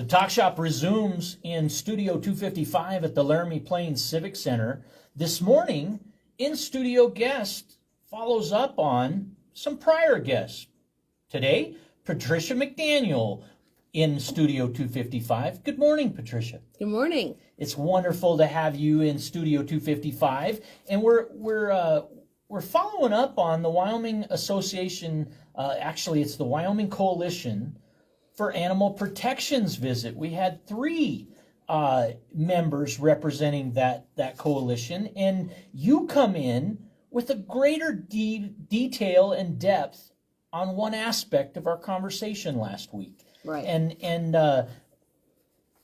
The Talk Shop resumes in Studio 255 at the Laramie Plains Civic Center. This morning, in-studio guest follows up on some prior guests. Today, Patricia McDaniel in Studio 255. Good morning, Patricia. Good morning. It's wonderful to have you in Studio 255, and we're following up on the Wyoming Association. Actually, it's the Wyoming Coalition for Animal Protection's visit. We had three members representing that coalition, and you come in with a greater detail and depth on one aspect of our conversation last week. Right. And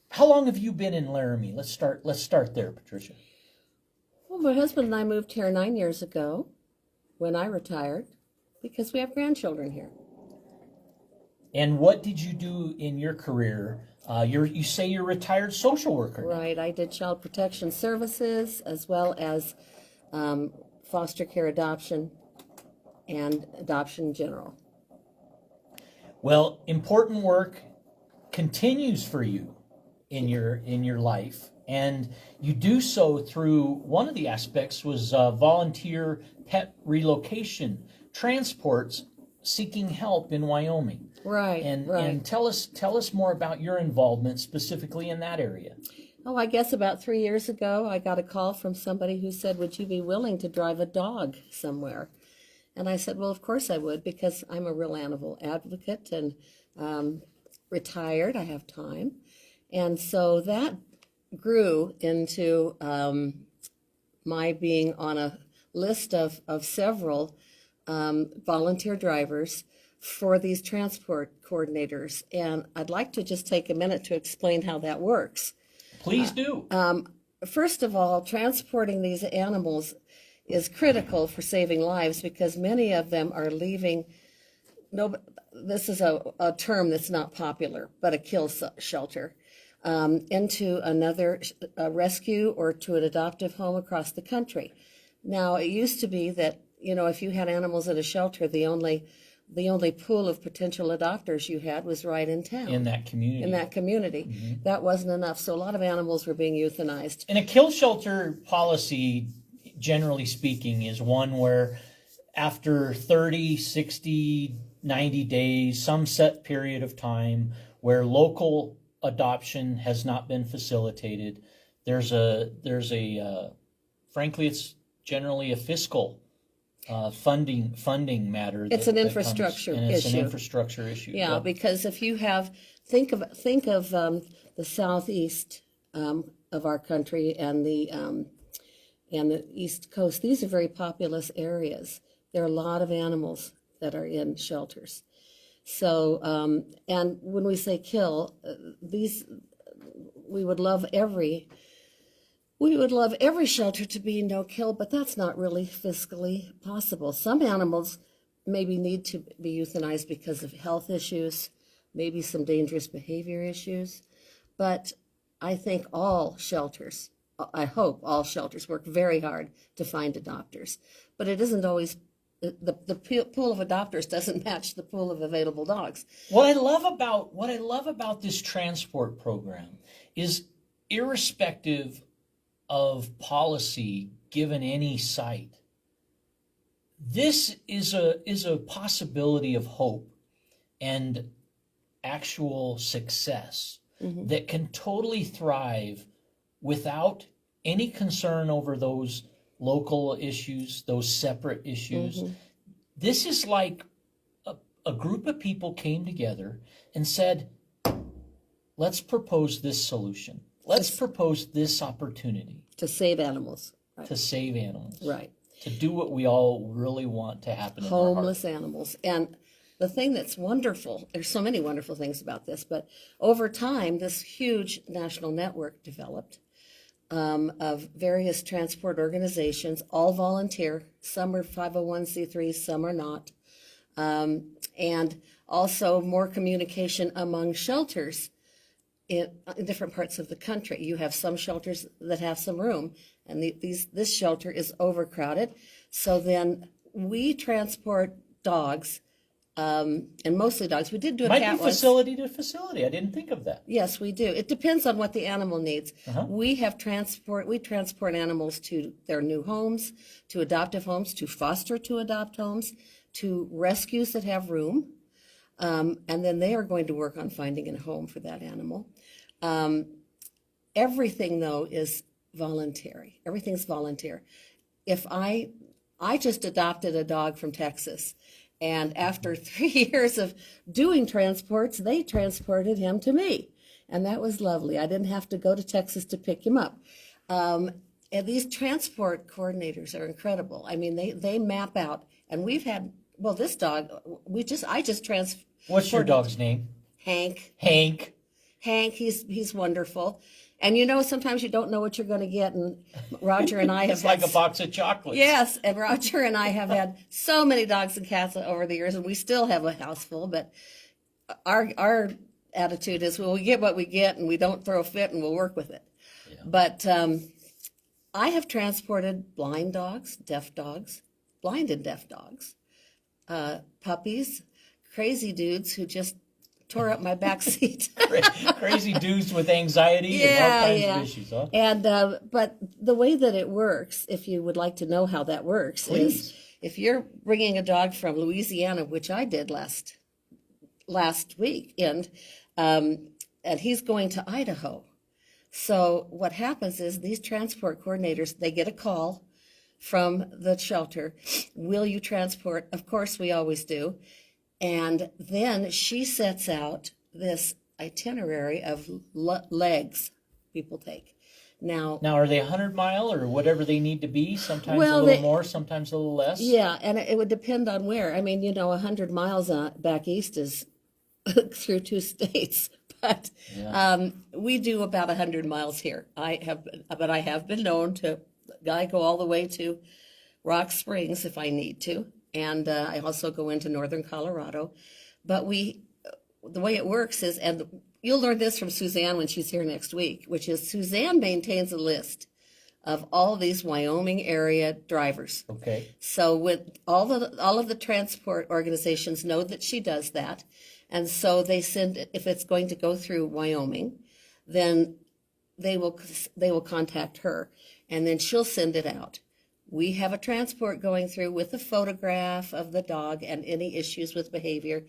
how long have you been in Laramie? Let's start there, Patricia. Well, my husband and I moved here 9 years ago when I retired because we have grandchildren here. And what did you do in your career? You say you're a retired social worker now. Right. I did child protection services as well as foster care adoption and adoption in general. Well, important work continues for you in your life, and you do so through one of the aspects was volunteer pet relocation transports seeking help in Wyoming. Right. And tell us more about your involvement specifically in that area. Oh, I guess about 3 years ago, I got a call from somebody who said, "Would you be willing to drive a dog somewhere?" And I said, well, of course I would, because I'm a real animal advocate and retired. I have time. And so that grew into my being on a list of several volunteer drivers for these transport coordinators. And I'd like to just take a minute to explain how that works. Please do. First of all, transporting these animals is critical for saving lives because many of them are leaving. This is a term that's not popular, but a kill shelter, into another rescue or to an adoptive home across the country. Now, it used to be that, if you had animals in a shelter, the only pool of potential adopters you had was right in town. In that community. Mm-hmm. That wasn't enough. So a lot of animals were being euthanized. And a kill shelter policy, generally speaking, is one where after 30, 60, 90 days, some set period of time where local adoption has not been facilitated, there's a frankly, it's generally a fiscal funding matter. It's an infrastructure issue. It's an infrastructure issue. Yeah, Yep. because if you think of the southeast of our country and the East Coast, these are very populous areas. There are a lot of animals that are in shelters. So, and when we say kill, we would love every shelter to be no kill, but that's not really fiscally possible. Some animals maybe need to be euthanized because of health issues, maybe some dangerous behavior issues, but I think I hope all shelters work very hard to find adopters, but it isn't always, the pool of adopters doesn't match the pool of available dogs. What I love about this transport program is, irrespective of policy given any site, this is a possibility of hope and actual success that can totally thrive without any concern over those local issues, those separate issues. This is like a group of people came together and said, let's propose this solution. Let's propose this opportunity. To save animals. Right. To save animals. Right. To do what we all really want to happen in our heart. Homeless animals. And the thing that's wonderful, there's so many wonderful things about this, but over time, this huge national network developed of various transport organizations, all volunteer. Some are 501c3s, some are not. And also more communication among shelters in different parts of the country. You have some shelters that have some room, and this shelter is overcrowded. So then we transport dogs and mostly dogs. We did do a Might cat be once. facility to facility. I didn't think of that. Yes, we do. It depends on what the animal needs. We transport animals to their new homes, to adoptive homes, to foster to adopt homes, to rescues that have room. And then they are going to work on finding a home for that animal. Everything though is voluntary. Everything's volunteer. If I just adopted a dog from Texas, and after 3 years of doing transports, they transported him to me. And that was lovely. I didn't have to go to Texas to pick him up. And these transport coordinators are incredible. I mean, they map out. And we've had, well, this dog, I just transported. What's your dog's name? Hank. Hank. Hank, he's wonderful. And sometimes you don't know what you're going to get. And Roger and I have It's like a box of chocolates. Yes, and Roger and I have had so many dogs and cats over the years, and we still have a house full. But our attitude is, well, we get what we get, and we don't throw a fit, and we'll work with it. Yeah. But I have transported blind dogs, deaf dogs, blind and deaf dogs, puppies, crazy dudes who just tore up my back seat. Crazy dudes with anxiety and all kinds of issues, huh? And but the way that it works, if you would like to know how that works, is if you're bringing a dog from Louisiana, which I did last week, and he's going to Idaho. So what happens is these transport coordinators, they get a call from the shelter. Will you transport? Of course, we always do. And then she sets out this itinerary of legs people take. Now, are they 100-mile or whatever they need to be? Sometimes a little more, sometimes a little less? Yeah, and it would depend on where. I mean, 100 miles back east is through 2 states. But we do about 100 miles here. I have been known to go all the way to Rock Springs if I need to. And I also go into northern Colorado. But the way it works is, and you'll learn this from Suzanne when she's here next week, which is Suzanne maintains a list of all these Wyoming area drivers. Okay. So with all of the transport organizations know that she does that. And so they send, if it's going to go through Wyoming, then they will contact her, and then she'll send it out. We have a transport going through with a photograph of the dog and any issues with behavior.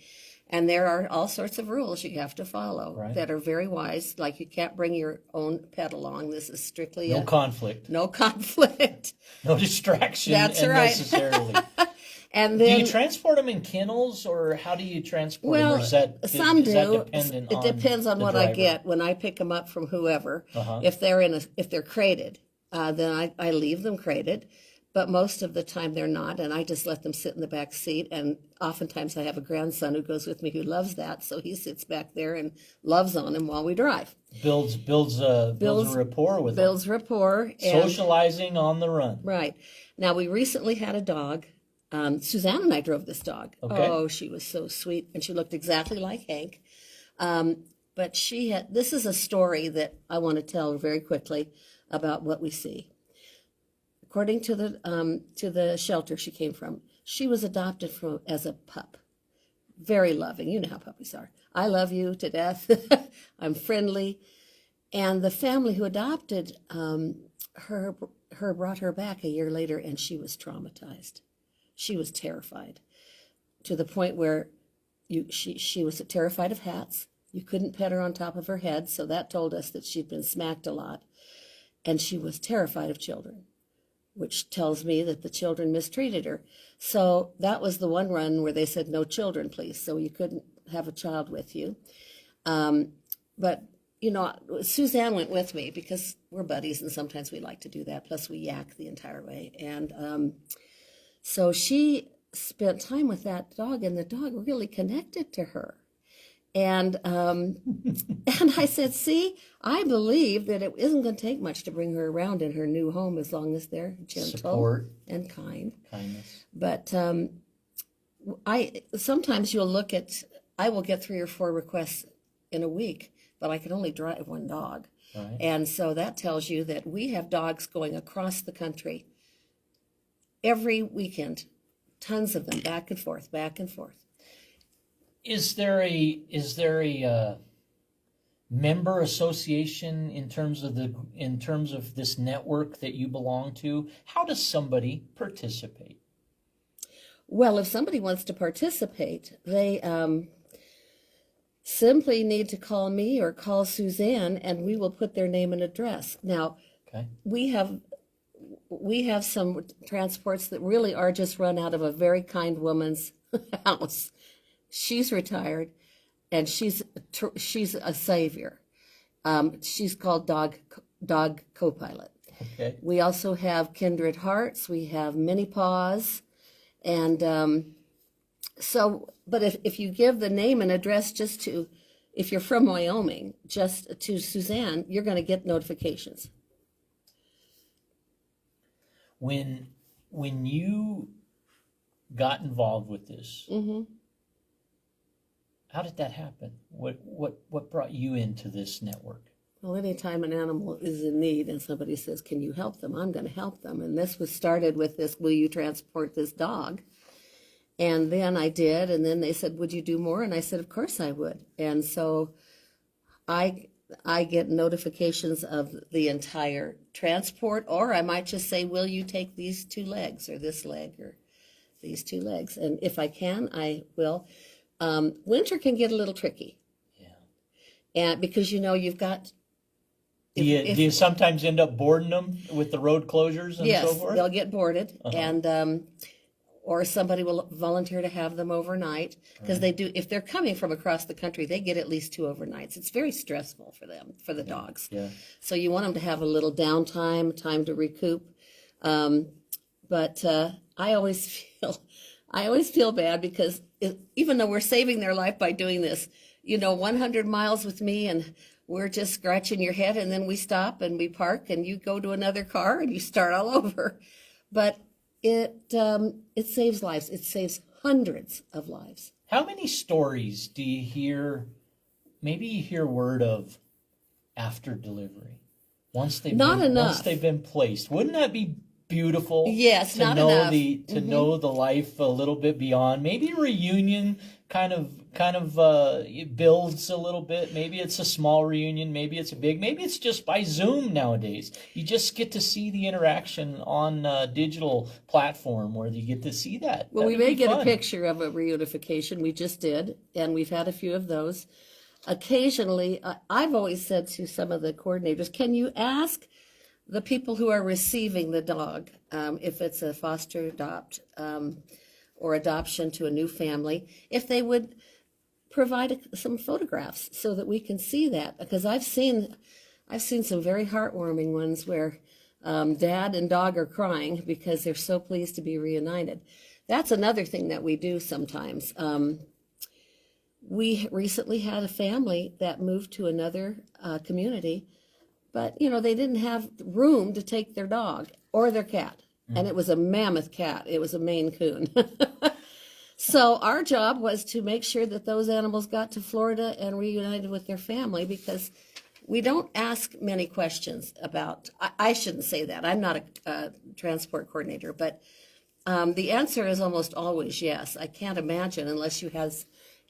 And there are all sorts of rules you have to follow that are very wise. Like you can't bring your own pet along. This is strictly no conflict. No conflict. No distraction. That's right. Necessarily. And then, do you transport them in kennels, or how do you transport them? Or some do. It depends on what I get when I pick them up from whoever. If they're crated, then I leave them crated. But most of the time they're not, and I just let them sit in the back seat. And oftentimes I have a grandson who goes with me who loves that, so he sits back there and loves on him while we drive. Builds a rapport with them. Builds rapport. Socializing on the run. Right. Now, we recently had a dog. Suzanne and I drove this dog. Okay. Oh, she was so sweet, and she looked exactly like Hank. But this is a story that I want to tell very quickly about what we see. According to the shelter she came from, she was adopted as a pup. Very loving. You know how puppies are. I love you to death. I'm friendly. And the family who adopted her brought her back a year later, and she was traumatized. She was terrified to the point where she was terrified of hats. You couldn't pet her on top of her head, so that told us that she'd been smacked a lot. And she was terrified of children, which tells me that the children mistreated her. So that was the one run where they said, no children, please. So you couldn't have a child with you. But, Suzanne went with me because we're buddies and sometimes we like to do that. Plus we yak the entire way. And so she spent time with that dog, and the dog really connected to her. And I said, see, I believe that it isn't going to take much to bring her around in her new home as long as they're gentle Support. And kind. Kindness. But sometimes I will get 3 or 4 requests in a week, but I can only drive one dog. Right. And so that tells you that we have dogs going across the country every weekend, tons of them, back and forth, back and forth. is there a member association in terms of this network that you belong to? How does somebody participate? Well, if somebody wants to participate, they simply need to call me or call Suzanne, and we will put their name and address. Now, Okay. we have some transports that really are just run out of a very kind woman's house. She's retired, and she's a savior. She's called Dog Copilot. Okay. We also have Kindred Hearts. We have Mini Paws, and so. But if you give the name and address just to, if you're from Wyoming, just to Suzanne, you're going to get notifications. When you got involved with this, Mm-hmm. how did that happen? What brought you into this network? Well, anytime an animal is in need and somebody says, "Can you help them?" I'm going to help them. And this was started with this, "Will you transport this dog?" And then I did, and then they said, "Would you do more?" And I said, "Of course I would." And so I get notifications of the entire transport, or I might just say, "Will you take these 2 legs or this leg or these 2 legs?" And if I can, I will. Winter can get a little tricky. Yeah. And because you've got Do you sometimes end up boarding them with the road closures and yes, so forth? they'll get boarded, Uh-huh. and or somebody will volunteer to have them overnight because they do. If they're coming from across the country, they get at least 2 overnights. It's very stressful for them, for the dogs. Yeah. So you want them to have a little downtime, time to recoup. But I always feel bad because even though we're saving their life by doing this, 100 miles with me and we're just scratching your head, and then we stop and we park and you go to another car and you start all over. But it saves lives. It saves hundreds of lives. How many stories do you hear? Maybe you hear word of after delivery, once they've Not been, enough. once they've been placed. Wouldn't that be beautiful? Yes, to not know enough. to know the life a little bit beyond. Maybe a reunion kind of it builds a little bit. Maybe it's a small reunion. Maybe it's a big. Maybe it's just by Zoom nowadays. You just get to see the interaction on a digital platform where you get to see that. Well, That we would may be get a fun. picture of a reunification. We just did, and we've had a few of those. Occasionally, I've always said to some of the coordinators, "Can you ask the people who are receiving the dog, if it's a foster adopt or adoption to a new family, if they would provide some photographs so that we can see that?" Because I've seen some very heartwarming ones where dad and dog are crying because they're so pleased to be reunited. That's another thing that we do sometimes. We recently had a family that moved to another community, but they didn't have room to take their dog or their cat, and it was a mammoth cat. It was a Maine Coon. So our job was to make sure that those animals got to Florida and reunited with their family, because we don't ask many questions about. I shouldn't say that. I'm not a transport coordinator, but the answer is almost always yes. I can't imagine, unless you had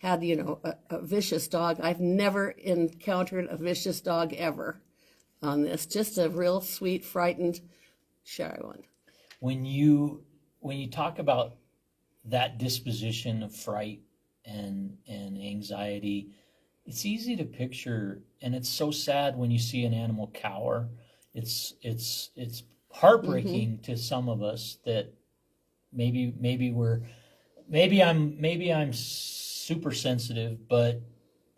a vicious dog. I've never encountered a vicious dog ever on this. Just a real sweet, frightened, shy one. When you talk about that disposition of fright and anxiety, it's easy to picture, and it's so sad when you see an animal cower. It's heartbreaking to some of us that maybe I'm super sensitive, but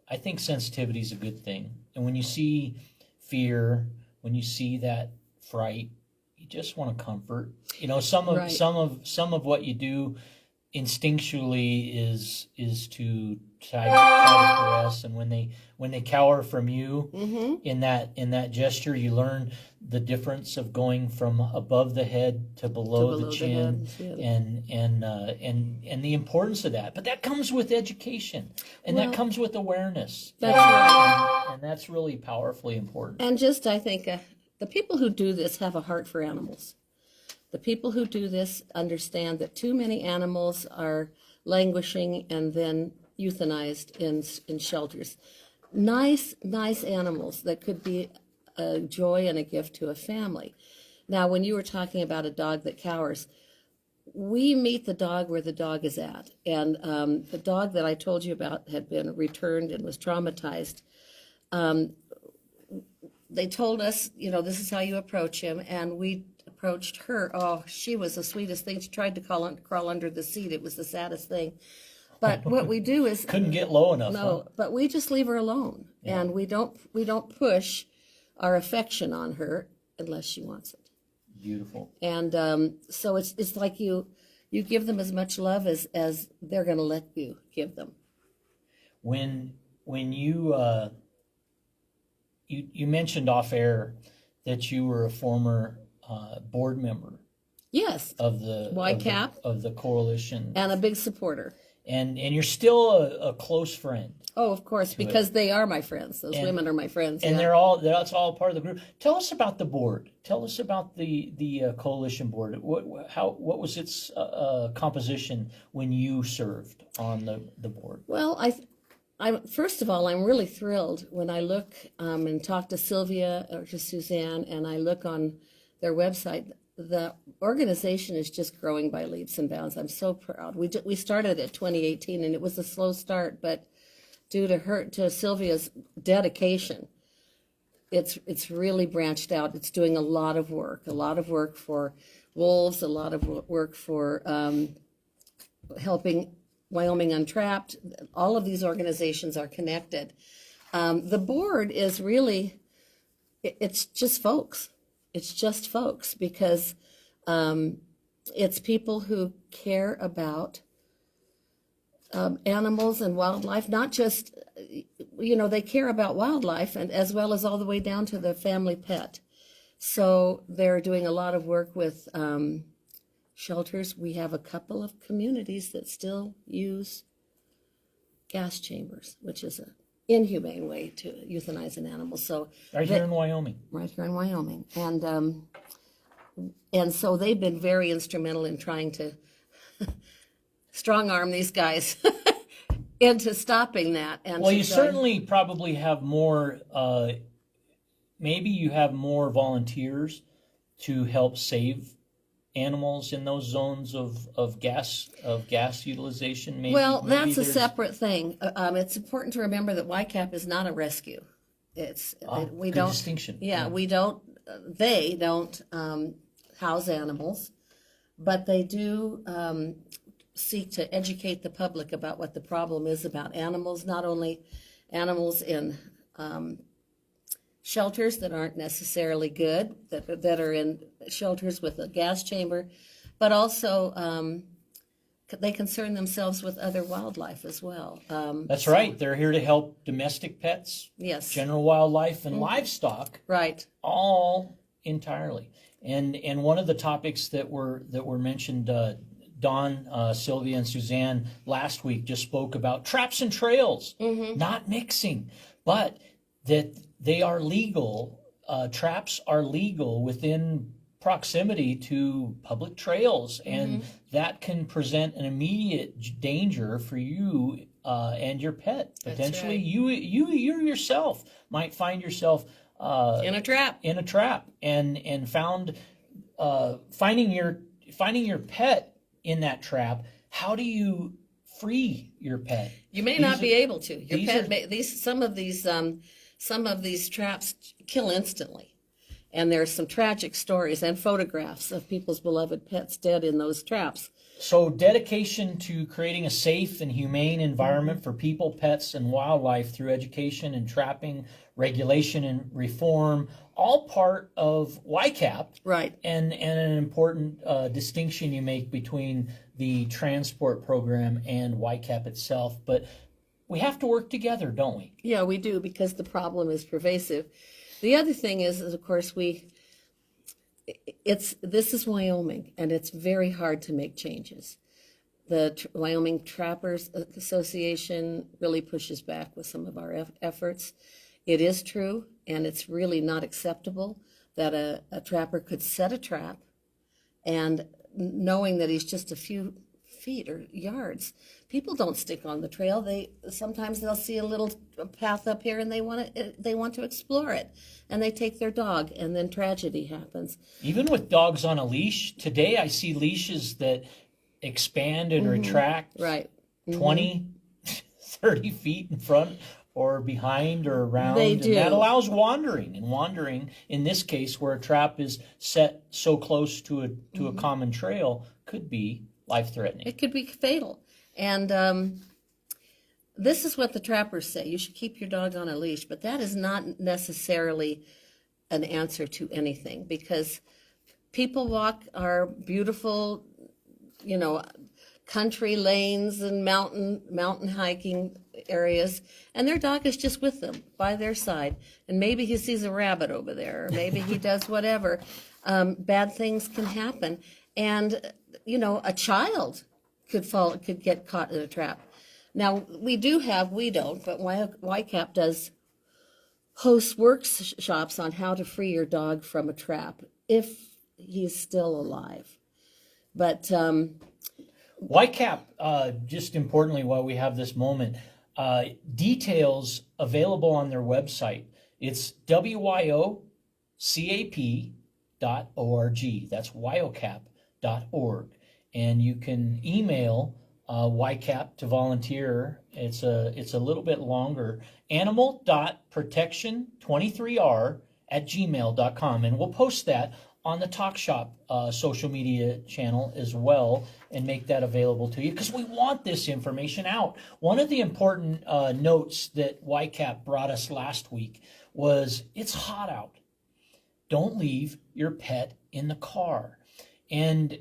I think sensitivity is a good thing. And when you see fear, when you see that fright, you just want to comfort. Some of what you do instinctually is to try to caress, and when they cower from you, in that gesture, you learn the difference of going from above the head to below the chin, and the importance of that. But that comes with education, and that comes with awareness. That's right. And that's really powerfully important. And just, I think, the people who do this have a heart for animals. The people who do this understand that too many animals are languishing, and then, euthanized in shelters. Nice animals that could be a joy and a gift to a family. Now, when you were talking about a dog that cowers, we meet the dog where the dog is at. And the dog that I told you about had been returned and was traumatized. They told us, this is how you approach him. And we approached her. Oh, she was the sweetest thing. She tried to crawl under the seat. It was the saddest thing. But what we do is Couldn't get low enough. no, Huh? but we just leave her alone, and we don't push our affection on her unless she wants it. Beautiful. And so it's like you give them as much love as they're going to let you give them. When you you mentioned off air that you were a former board member Yes, of the YCAP of the coalition, and a big supporter. and you're still a close friend. Oh, of course, because they are my friends. Those women are my friends. And yeah. that's all part of the group. Tell us about the board. Tell us about the coalition board. What was its composition when you served on the board? Well, I first of all, I'm really thrilled when I look and talk to Sylvia or to Suzanne, and I look on their website. The organization is just growing by leaps and bounds. I'm so proud. We started at 2018, and it was a slow start, but due to Sylvia's dedication, it's really branched out. It's doing a lot of work for wolves, a lot of work for helping Wyoming Untrapped. All of these organizations are connected. The board is really, it's just folks. It's just folks because it's people who care about animals and wildlife, not just, they care about wildlife and as well as all the way down to the family pet. So they're doing a lot of work with shelters. We have a couple of communities that still use gas chambers, which is an inhumane way to euthanize an animal. So Here in Wyoming. right here in Wyoming, and so they've been very instrumental in trying to strong arm these guys into stopping that. And Well, you certainly probably have more. Maybe you have more volunteers to help save animals in those zones of gas utilization. Maybe that's a there's separate thing. It's important to remember that YCAP is not a rescue. It's we good don't distinction. Yeah, we don't. They don't house animals, but they do seek to educate the public about what the problem is about animals. Not only animals in shelters that aren't necessarily good, that are in shelters with a gas chamber, but also they concern themselves with other wildlife as well. That's right. They're here to help domestic pets, Yes. general wildlife, and livestock, Right. all entirely. And one of the topics that were mentioned, Dawn, Sylvia, and Suzanne last week just spoke about traps and trails, not mixing, but that they are legal. Traps are legal within proximity to public trails, and that can present an immediate danger for you and your pet. Potentially, right. you yourself might find yourself In a trap. and finding your pet in that trap. How do you free your pet? You may not be able to. Your these pet are- may, some of these traps kill instantly. And there's some tragic stories and photographs of people's beloved pets dead in those traps. So dedication to creating a safe and humane environment for people, pets, and wildlife through education and trapping, regulation and reform, all part of YCAP. Right. And an important distinction you make between the transport program and YCAP itself. But we have to work together, don't we? Yeah, we do, because the problem is pervasive. The other thing is of course, this is Wyoming, and it's very hard to make changes. The Wyoming Trappers Association really pushes back with some of our efforts. It is true, and it's really not acceptable that a trapper could set a trap, and knowing that he's just a few feet or yards. People don't stick on the trail. Sometimes they'll see a little path up here and they want to explore it, and they take their dog, and then tragedy happens. Even with dogs on a leash, today I see leashes that expand and retract Right. 20, 30 feet in front or behind or around. They And do. that allows wandering. And wandering, in this case, where a trap is set so close to a common trail, could be life-threatening. It could be fatal. And this is what the trappers say. You should keep your dog on a leash, but that is not necessarily an answer to anything, because people walk our beautiful, country lanes and mountain hiking areas, and their dog is just with them by their side. And maybe he sees a rabbit over there, or maybe he does whatever. Bad things can happen. And, a child could get caught in a trap. Now, we don't, but YCAP does host workshops on how to free your dog from a trap if he's still alive. But YCAP, just importantly, while we have this moment, details available on their website. It's wyocap.org. That's wyocap.org. And you can email YCAP to volunteer. It's a little bit longer. animal.protection23r@gmail.com. And we'll post that on the Talk Shop social media channel as well, and make that available to you, because we want this information out. One of the important notes that YCAP brought us last week was, it's hot out. Don't leave your pet in the car. And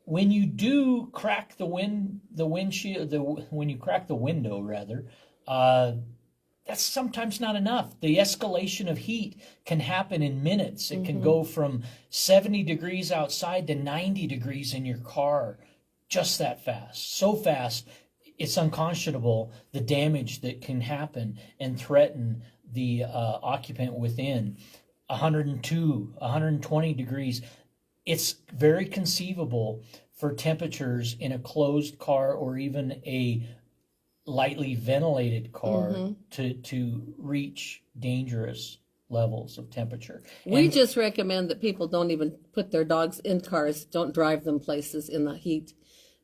when you do crack when you crack the window, rather, that's sometimes not enough. The escalation of heat can happen in minutes. It can go from 70 degrees outside to 90 degrees in your car just that fast. So fast, it's unconscionable, the damage that can happen and threaten the occupant within. 102, 120 degrees. It's very conceivable for temperatures in a closed car or even a lightly ventilated car to reach dangerous levels of temperature. we just recommend that people don't even put their dogs in cars, don't drive them places in the heat.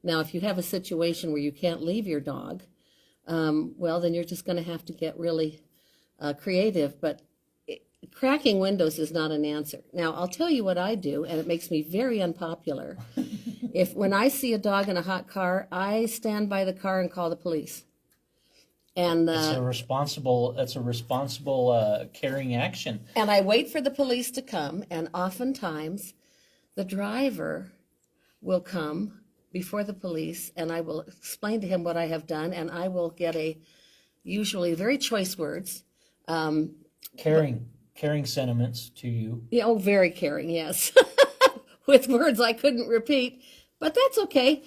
Now, if you have a situation where you can't leave your dog, well, then you're just going to have to get really creative. But cracking windows is not an answer. Now, I'll tell you what I do, and it makes me very unpopular. When I see a dog in a hot car, I stand by the car and call the police. And that's a responsible carrying action. And I wait for the police to come, and oftentimes the driver will come before the police, and I will explain to him what I have done, and I will get usually very choice words. Caring sentiments to you. Yeah, oh, very caring, yes. With words I couldn't repeat, but that's okay.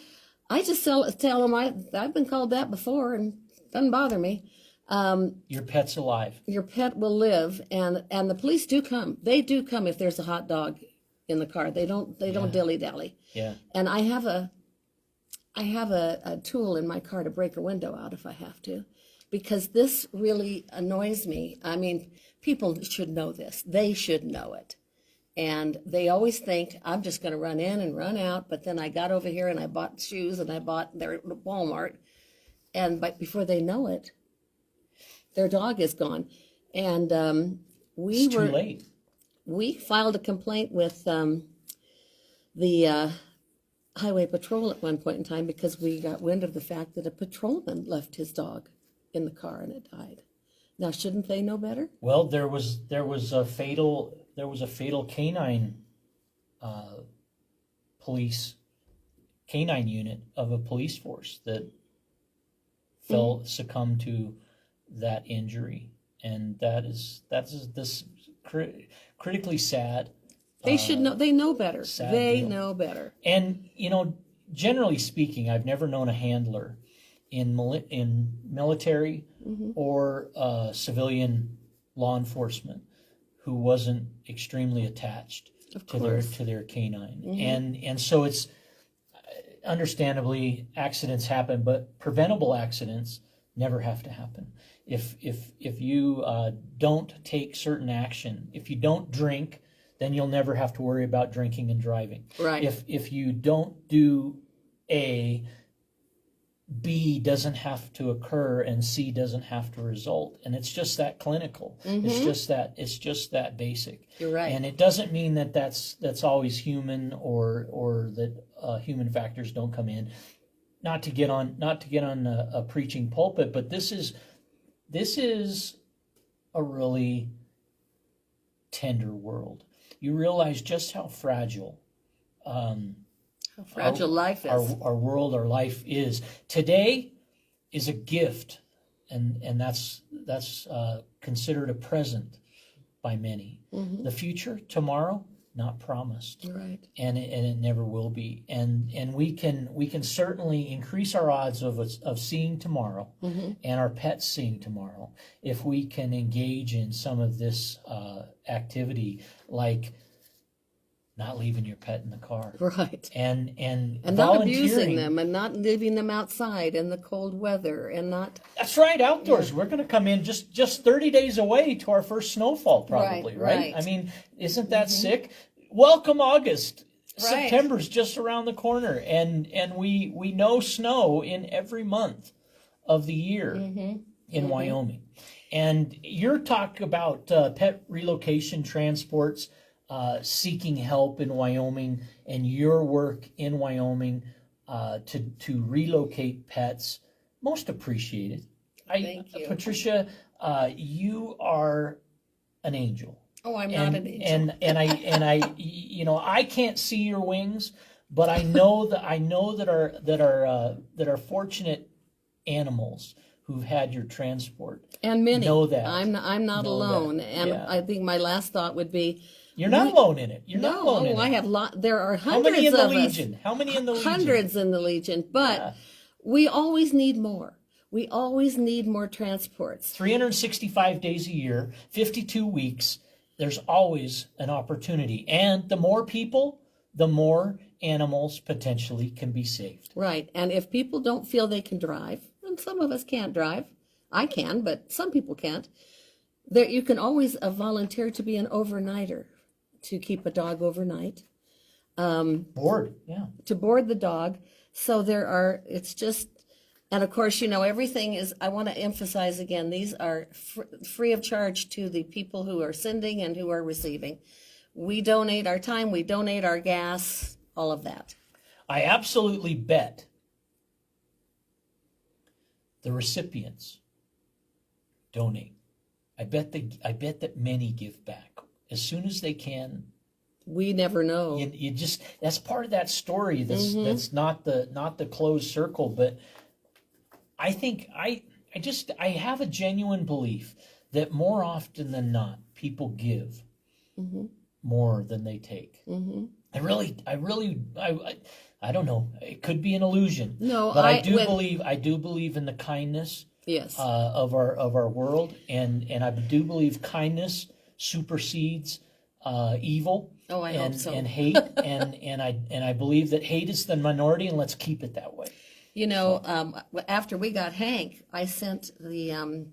I just tell them I've been called that before, and it doesn't bother me. Your pet's alive. Your pet will live, and the police do come. They do come if there's a hot dog in the car. They don't dilly-dally. Yeah. And I have a tool in my car to break a window out if I have to, because this really annoys me. I mean, people should know this. They should know it. And they always think, I'm just going to run in and run out, but then I got over here and I bought shoes and I bought their Walmart, but before they know it, their dog is gone. And It's too late. We filed a complaint with the Highway Patrol at one point in time, because we got wind of the fact that a patrolman left his dog in the car and it died. Now, shouldn't they know better? Well, there was a fatal canine canine unit of a police force that succumbed to that injury, and that's this critically sad. They should know. They know better. They deal. know better. And generally speaking, I've never known a handler in military or civilian law enforcement who wasn't extremely attached to their canine. And so understandably, accidents happen, but preventable accidents never have to happen. If you don't take certain action, if you don't drink, then you'll never have to worry about drinking and driving. Right. If you don't do A, B doesn't have to occur and C doesn't have to result. And it's just that clinical. It's just that basic. You're right. And it doesn't mean that that's always human or that human factors don't come in. Not to get on a preaching pulpit, but this is a really tender world. You realize just how fragile How fragile life is. our world, our life is. Today is a gift, and that's considered a present by many. The future, tomorrow, not promised. Right. And it never will be. And we can certainly increase our odds of seeing tomorrow and our pets seeing tomorrow if we can engage in some of this activity, like not leaving your pet in the car. Right. And not abusing volunteering. them and not leaving them outside in the cold weather and not. That's right, outdoors. We're going to come in just 30 days away to our first snowfall, probably, right? Right. I mean, isn't that sick? Welcome August. Right. September's just around the corner, and we know snow in every month of the year in Wyoming. And you're talking about pet relocation transports, seeking help in Wyoming, and your work in Wyoming to relocate pets. Most appreciated. Thank you. Patricia, you are an angel. Oh, I'm not an angel. And I I can't see your wings, but I know that our fortunate animals who've had your transport And many. know that. I'm not Know alone. that. And Yeah. I think my last thought would be, You're not alone in it. You're not alone in I it. have there are How hundreds many in the of us. Legion? How many in the Legion? Hundreds in the Legion, but we always need more. We always need more transports. 365 days a year, 52 weeks. There's always an opportunity. And the more people, the more animals potentially can be saved. Right. And if people don't feel they can drive, and some of us can't drive, I can, but some people can't, there you can always volunteer to be an overnighter, to keep a dog overnight, Bored, yeah. to board the dog. So it's just, and of course, everything is, I want to emphasize again, these are free of charge to the people who are sending and who are receiving. We donate our time, we donate our gas, all of that. I absolutely bet the recipients donate. I bet that many give back as soon as they can. We never know. You just, that's part of that story. That's not the closed circle, but I think I have a genuine belief that more often than not people give more than they take. I don't know. It could be an illusion. No, but I do believe in the kindness Yes. of our world, and I do believe kindness supersedes evil. Oh, I hope so. And hate, and I believe that hate is the minority, and let's keep it that way. After we got Hank, I sent the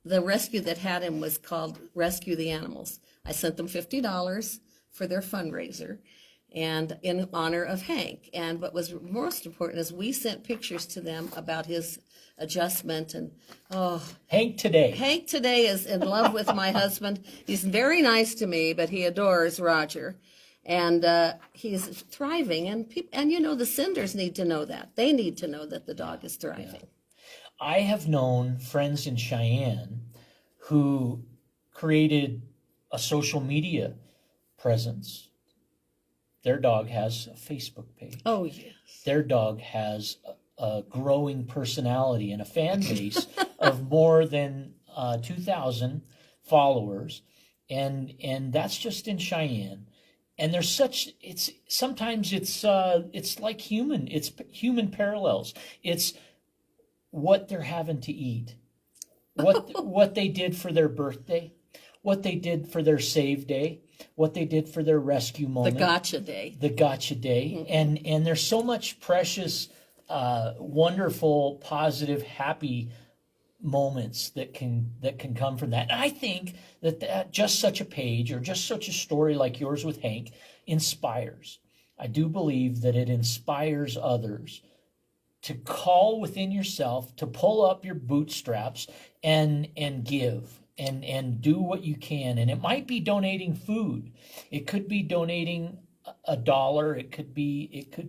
rescue that had him was called Rescue the Animals. I sent them $50 for their fundraiser, and in honor of Hank. And what was most important is we sent pictures to them about his adjustment. And Hank today is in love with my husband. He's very nice to me, but he adores Roger. And he's thriving, and the senders need to know that. They need to know that the dog is thriving. Yeah. I have known friends in Cheyenne who created a social media presence. Their dog has a Facebook page. Oh, yes. Their dog has a growing personality and a fan base of more than 2,000 followers, and that's just in Cheyenne. And there's sometimes it's like human parallels. It's what they're having to eat, what they did for their birthday, what they did for their save day, what they did for their rescue The moment, gotcha day. the gotcha day, and there's so much precious, wonderful, positive, happy moments that can come from that. And I think that just such a page or just such a story like yours with Hank inspires. I do believe that it inspires others to call within yourself, to pull up your bootstraps and give and do what you can. And it might be donating food. It could be donating $1. It could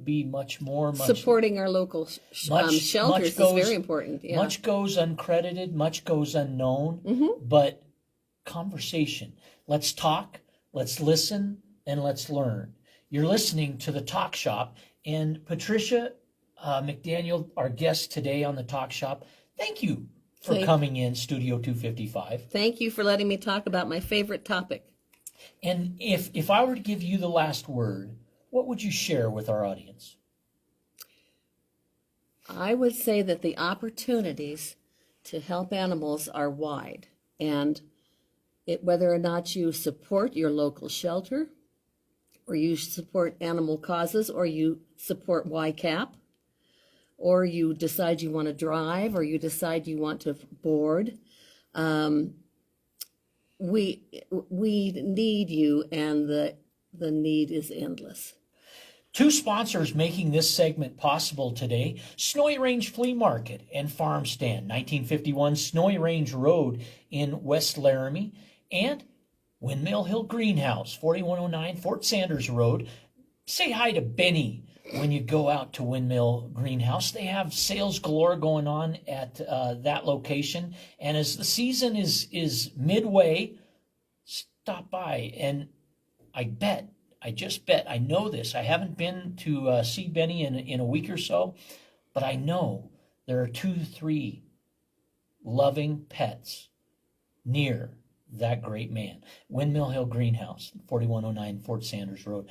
be much more. Supporting our local shelters is very important. Yeah. Much goes uncredited, much goes unknown, but conversation. Let's talk, let's listen, and let's learn. You're listening to The Talk Shop, and Patricia McDaniel, our guest today on The Talk Shop, thank you for coming in Studio 255. Thank you for letting me talk about my favorite topic. And if I were to give you the last word, what would you share with our audience? I would say that the opportunities to help animals are wide, and whether or not you support your local shelter, or you support animal causes, or you support YCAP, or you decide you want to drive, or you decide you want to board, we need you, and the need is endless. Two sponsors making this segment possible today: Snowy Range Flea Market and Farm Stand, 1951 Snowy Range Road in West Laramie, and Windmill Hill Greenhouse, 4109 Fort Sanders Road. Say hi to Benny when you go out to Windmill Greenhouse. They have sales galore going on at that location. And as the season is midway, stop by. And I just bet, I know this. I haven't been to see Benny in a week or so, but I know there are 2-3 loving pets near that great man. Windmill Hill Greenhouse, 4109 Fort Sanders Road.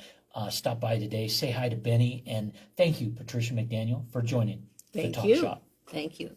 Stop by today, say hi to Benny, and thank you, Patricia McDaniel, for joining the Talk Shop. Thank you.